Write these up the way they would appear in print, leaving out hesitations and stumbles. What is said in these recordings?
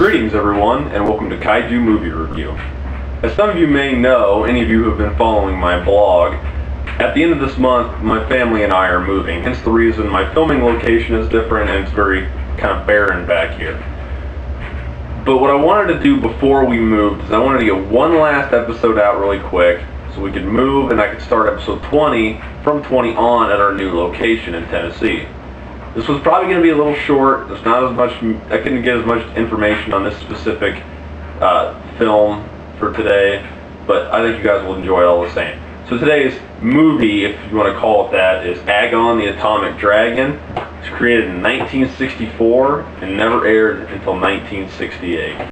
Greetings everyone, and welcome to Kaiju Movie Review. As some of you may know, any of you who have been following my blog, at the end of this month, my family and I are moving, hence the reason my filming location is different and it's very kind of barren back here. But what I wanted to do before we moved is I wanted to get one last episode out really quick so we could move and I could start episode 20 from 20 on at our new location in Tennessee. This was probably going to be a little short. There's not as much, I couldn't get as much information on this specific film for today, but I think you guys will enjoy it all the same. So today's movie, if you want to call it that, is Agon the Atomic Dragon. It was created in 1964 and never aired until 1968.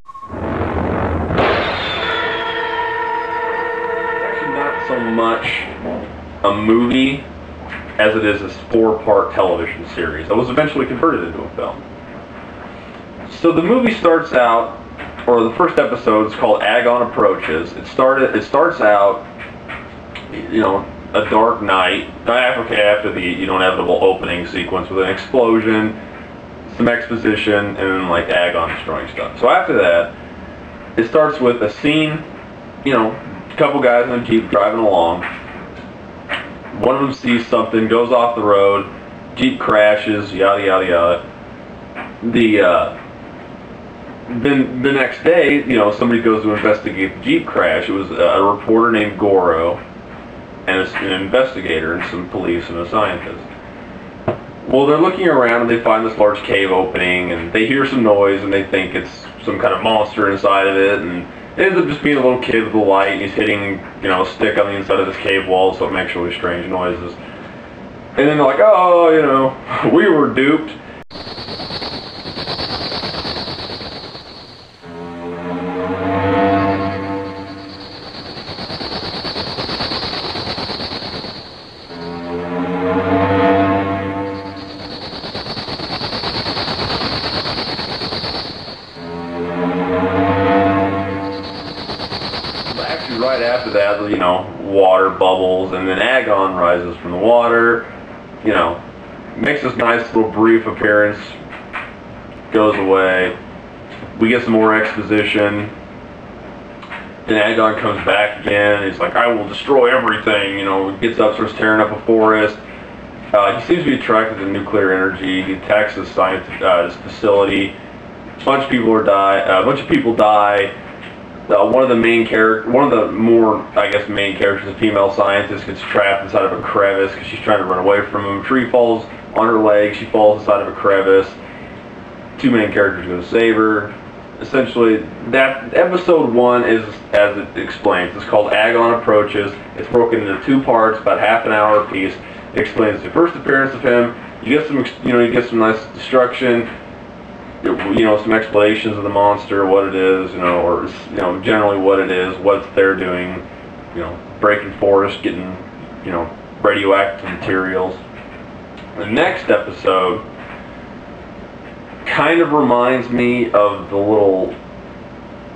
Actually not so much a movie as it is this 4-part television series that was eventually converted into a film. So the movie starts out, or the first episode is called Agon Approaches. It starts out, you know, a dark night, after the inevitable opening sequence with an explosion, some exposition, and then like Agon destroying stuff. So after that, it starts with a scene, you know, a couple guys in a Jeep driving along. One of them sees something, goes off the road, Jeep crashes, yada yada yada. The next day, you know, somebody goes to investigate the Jeep crash. It was a reporter named Goro, and an investigator, and some police, and a scientist. Well, they're looking around and they find this large cave opening, and they hear some noise, and they think it's some kind of monster inside of it, and it ends up just being a little kid with a light, and he's hitting, you know, a stick on the inside of this cave wall, so it makes really strange noises. And then they're like, oh, you know, we were duped. Right after that, you know, water bubbles, and then Agon rises from the water, you know, makes this nice little brief appearance, goes away, we get some more exposition, then Agon comes back again, and he's like, I will destroy everything, you know, gets up, starts tearing up a forest. He seems to be attracted to nuclear energy. He attacks this facility, a bunch of people die. One of the main characters, the female scientist, gets trapped inside of a crevice because she's trying to run away from him. A tree falls on her leg, she falls inside of a crevice. Two main characters go to save her. Essentially, that episode 1 is, as it explains, it's called Agon Approaches. It's broken into 2 parts, about half an hour apiece. It explains the first appearance of him. You get some nice destruction. You know, some explanations of the monster, what it is, you know, or, you know, generally what it is, what they're doing, you know, breaking forests, getting, you know, radioactive materials. The next episode kind of reminds me of the little,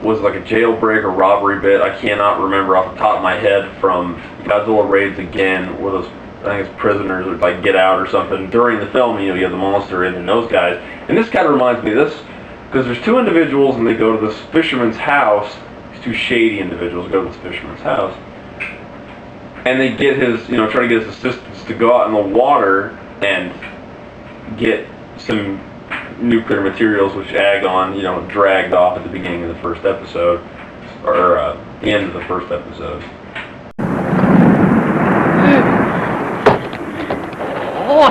was like a jailbreak or robbery bit, I cannot remember off the top of my head, from Godzilla Raids Again, where those, I think it's prisoners would like get out or something. During the film, you know, you have the monster in and those guys. And this kind of reminds me of this, because there's 2 individuals and they go to this fisherman's house. These 2 shady individuals go to this fisherman's house. And they get his, you know, try to get his assistants to go out in the water and get some nuclear materials, which Agon, you know, dragged off at the beginning of the first episode, or the end of the first episode. Oh,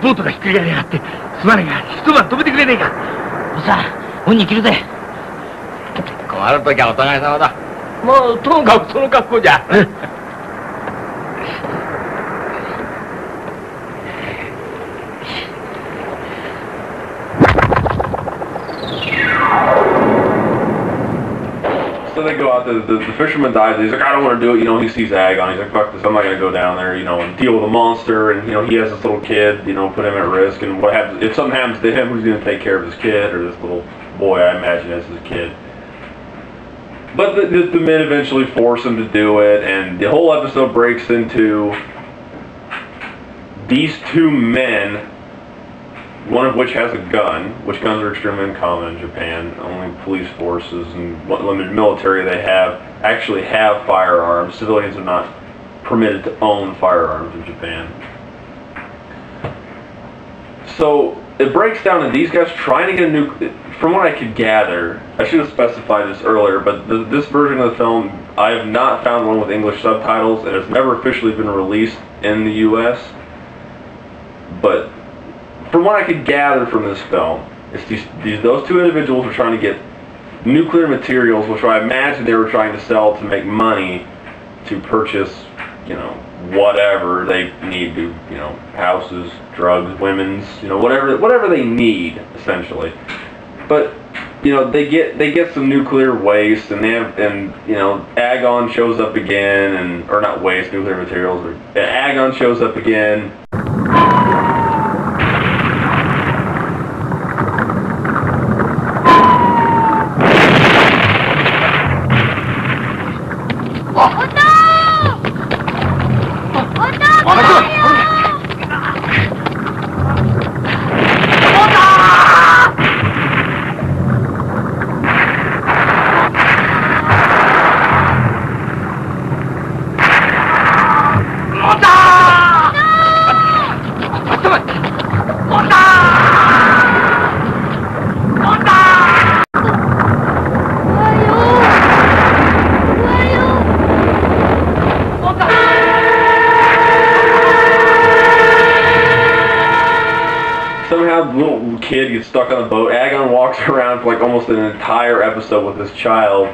ボートがひっくり返りやがって、すまないが一晩止めてくれねえか。もうさ、本に切るぜ。困るときはお互い様だ。もうともかくその格好じゃ。So they go out, the fisherman dies, he's like, I don't want to do it, you know, he sees Agon, he's like, fuck this, I'm not going to go down there, you know, and deal with a monster, and, you know, he has this little kid, you know, put him at risk, and what happens, if something happens to him, who's going to take care of his kid, or this little boy, I imagine as his kid. But the men eventually force him to do it, and the whole episode breaks into these 2 men one of which has a gun, which guns are extremely uncommon in Japan. Only police forces and limited military actually have firearms. Civilians are not permitted to own firearms in Japan. So it breaks down to these guys trying to get a new. From what I could gather, I should have specified this earlier, but this version of the film, I have not found one with English subtitles, and it's never officially been released in the U.S. But from what I could gather from this film, it's those two individuals were trying to get nuclear materials, which I imagine they were trying to sell to make money to purchase, whatever they need to, houses, drugs, women's, whatever they need, essentially. But, they get some nuclear waste, and Agon shows up again, or not waste, nuclear materials, Agon shows up again. Somehow the little kid gets stuck on the boat. Agon walks around for like almost an entire episode with this child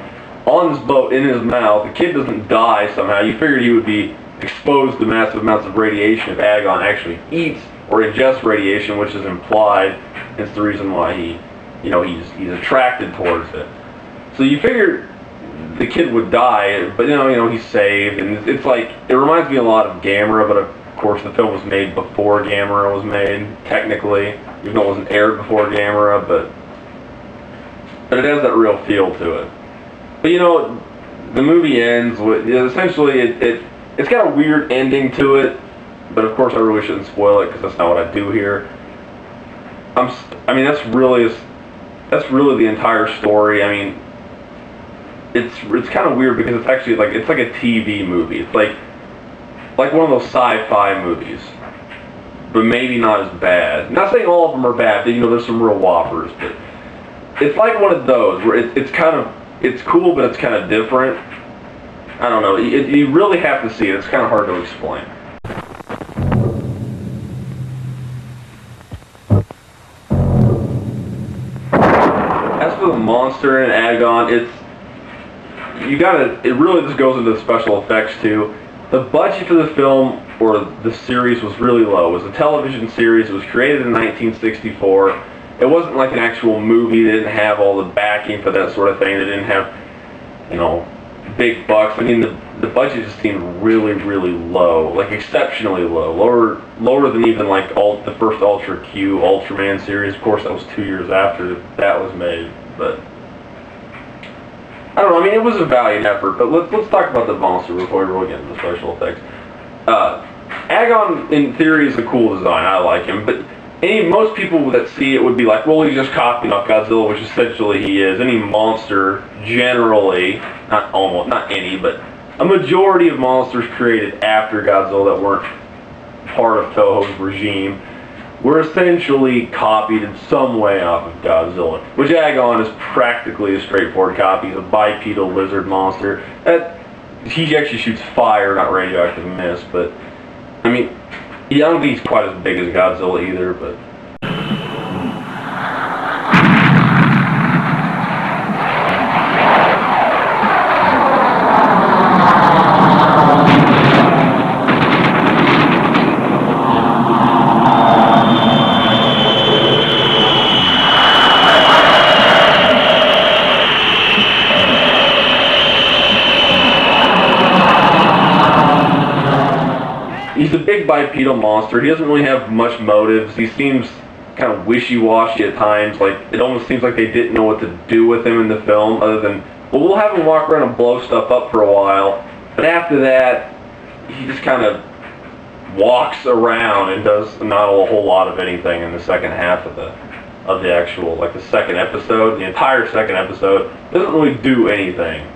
on this boat in his mouth. The kid doesn't die somehow. You figured he would be exposed to massive amounts of radiation if Agon actually eats or ingests radiation, which is implied. It's the reason why he's attracted towards it. So you figure the kid would die, but he's saved, and it's like, it reminds me a lot of Gamera, but of course the film was made before Gamera was made, technically, even though it wasn't aired before Gamera, but it has that real feel to it. But the movie ends with, essentially, it's got a weird ending to it, but of course I really shouldn't spoil it, because that's not what I do here. That's really the entire story. It's kind of weird because it's actually it's like a TV movie. It's like one of those sci-fi movies, but maybe not as bad. Not saying all of them are bad. There's some real whoppers, but it's like one of those where it's cool, but it's kind of different. I don't know. You really have to see it. It's kind of hard to explain. As for the monster and Agon, it really just goes into the special effects too. The budget for the film, or the series, was really low. It was a television series. It was created in 1964. It wasn't like an actual movie. They didn't have all the backing for that sort of thing. They didn't have, big bucks. The budget just seemed really, really low, like exceptionally low. Lower than even like the first Ultra Q Ultraman series. Of course, that was 2 years after that was made, but I don't know. It was a valiant effort, but let's talk about the monster before we really get into the special effects. Agon, in theory, is a cool design. I like him, but most people that see it would be like, well, he's just copying off Godzilla, which essentially he is. Any monster, generally, not any, but a majority of monsters created after Godzilla that weren't part of Toho's regime were essentially copied in some way off of Godzilla, which Agon is practically a straightforward copy. He's a bipedal lizard monster. He actually shoots fire, not radioactive mist, but I don't think he's quite as big as Godzilla either, but he's a big bipedal monster. He doesn't really have much motives. He seems kind of wishy-washy at times. Like, it almost seems like they didn't know what to do with him in the film, other than, well, we'll have him walk around and blow stuff up for a while, but after that, he just kind of walks around and does not a whole lot of anything in the second half of the actual, like the second episode. The entire second episode doesn't really do anything.